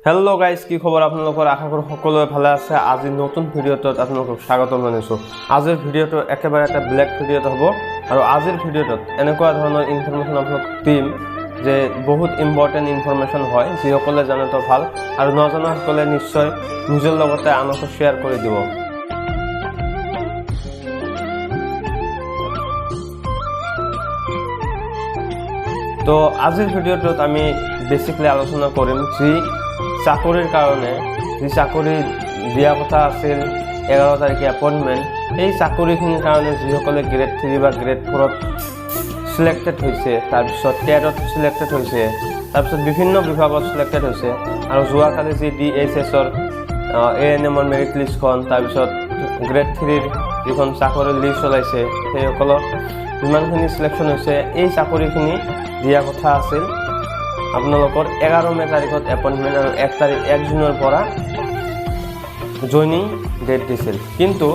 Hello' guys, কি খবৰ আপোনালোকৰ? আশা কৰোঁ সকলোৱে ভালে আছে। আজি নতুন ভিডিঅ'টোত আপোনালোকক স্বাগতম জনাইছোঁ। আজিৰ ভিডিঅ'টো একেবাৰে এটা ব্লেক ভিডিঅ'ত হ'ব আৰু আজিৰ ভিডিঅ'টোত এনেকুৱা ধৰণৰ ইনফৰমেশ্যন আপোনালোকক দিম যে বহুত ইম্পৰ্টেণ্ট ইনফৰমেশ্যন হয়, যিসকলে জানেতো ভাল আৰু নজনাসকলে নিশ্চয় নিজৰ লগতে আনকো শ্বেয়াৰ কৰি দিব। তো আজিৰ ভিডিঅ'টোত আমি বেছিকলি আলোচনা কৰিম যি চাকৰিৰ কাৰণে যি চাকৰি দিয়া কথা আছিল 11 তাৰিখে এপইণ্টমেণ্ট, এই চাকৰিখিনিৰ কাৰণে যিসকলে গ্ৰেড 3 বা গ্ৰেড 4ত চিলেক্টেড হৈছে, তাৰপিছত টেটত চিলেক্টেড হৈছে, তাৰপিছত বিভিন্ন বিভাগত চিলেক্টেড হৈছে আৰু যোৱাকালি যি DHSৰ ANMৰ মেৰিট লিষ্টখন, তাৰপিছত গ্ৰেড 3ৰ যিখন চাকৰিৰ লিষ্ট ওলাইছে, সেইসকলৰ যিমানখিনি চিলেকশ্যন হৈছে এই চাকৰিখিনি দিয়া কথা আছিল আপোনালোকৰ 11 মে তাৰিখত এপইণ্টমেণ্ট আৰু 1 জুনৰ পৰা জইনিং ডেট দিছিল। কিন্তু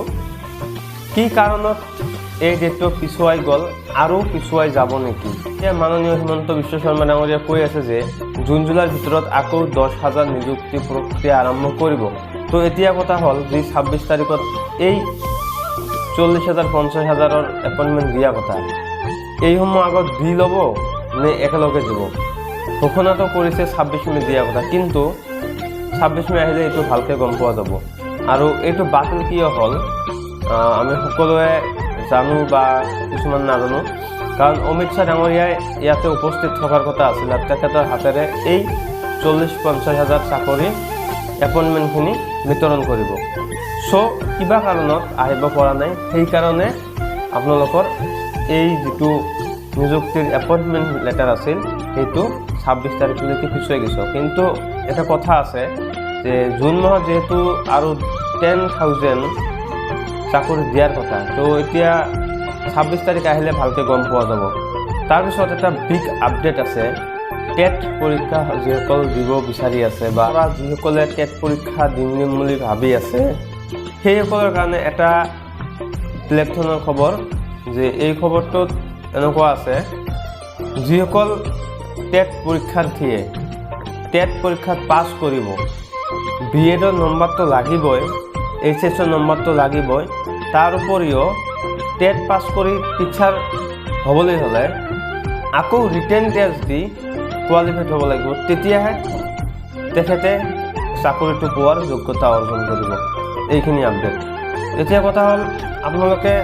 কি কাৰণত এই ডেটটো পিছুৱাই গ'ল আৰু পিছুৱাই যাব নেকি? এতিয়া মাননীয় হিমন্ত বিশ্ব শৰ্মা ডাঙৰীয়া কৈ আছে যে জুন জুলাইৰ ভিতৰত আকৌ 10,000 নিযুক্তি প্ৰক্ৰিয়া আৰম্ভ কৰিব। তো এতিয়া কথা হ'ল যি 26 তাৰিখত এই 40,000 50,000ৰ এপইণ্টমেণ্ট দিয়া কথা, এইসমূহ আগত দি ল'ব নে একেলগে দিব? ঘোষণাটো কৰিছে 26 মে দিয়া কথা, কিন্তু 26 মে আহিলে এইটো ভালকৈ গম পোৱা যাব। আৰু এইটো বাতিল কিয় হ'ল আমি সকলোৱে জানো বা কিছুমান নাজানো, কাৰণ অমিত শ্বাহ ডাঙৰীয়াই ইয়াতে উপস্থিত থকাৰ কথা আছিল আৰু তেখেতৰ হাতেৰে এই 40-50,000 চাকৰি এপইণ্টমেণ্টখিনি বিতৰণ কৰিব। চ' কিবা কাৰণত আহিব পৰা নাই, সেইকাৰণে আপোনালোকৰ এই যিটো নিযুক্তিৰ এপইণ্টমেণ্ট লেটাৰ আছিল সেইটো 26 তাৰিখলৈকে পিছুৱাই গৈছে। কিন্তু এটা কথা আছে যে জুন মাহত যিহেতু আৰু 10,000 চাকৰি দিয়াৰ কথা, তো এতিয়া 26 তাৰিখ আহিলে ভালকৈ গম পোৱা যাব। তাৰপিছত এটা বিগ আপডেট আছে, টেট পৰীক্ষা যিসকল দিব বিচাৰি আছে বা যিসকলে টেট পৰীক্ষা দিম বুলি ভাবি আছে, সেইসকলৰ কাৰণে এটা বেলেগ ধৰণৰ খবৰ। যে এই খবৰটোত এনেকুৱা আছে, যিসকল টেট পৰীক্ষাৰ্থীয়ে টেট পৰীক্ষাত পাছ কৰিব, BEdৰ নম্বৰটো লাগিবই, HSৰ নম্বৰটো লাগিবই, তাৰ উপৰিও টেট পাছ কৰি টিচাৰ হ'বলৈ হ'লে আকৌ ৰিটেন টেষ্ট দি কোৱালিফাইড হ'ব লাগিব, তেতিয়াহে তেখেতে চাকৰিটো পোৱাৰ যোগ্যতা অৰ্জন কৰিব। এইখিনি আপডেট। এতিয়া কথা হ'ল আপোনালোকে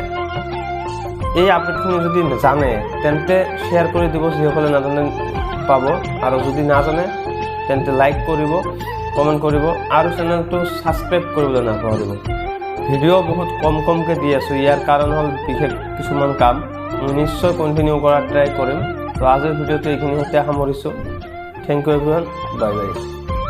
এই আপডেটখিনি যদি জানে তেন্তে শ্বেয়াৰ কৰি দিব, যিসকলে নাজানে পাব, আৰু যদি নাজানে তেন্তে লাইক কৰিব, কমেণ্ট কৰিব আৰু চেনেলটো ছাবস্ক্ৰাইব কৰিবলৈ নাপাহৰিব। ভিডিঅ' বহুত কমকৈ দি আছোঁ, ইয়াৰ কাৰণ হ'ল বিশেষ কিছুমান কাম, নিশ্চয় কণ্টিনিউ কৰাৰ ট্ৰাই কৰিম। তো আজিৰ ভিডিঅ'টো এইখিনি সৈতে সামৰিছোঁ। Thank you everyone, bye by.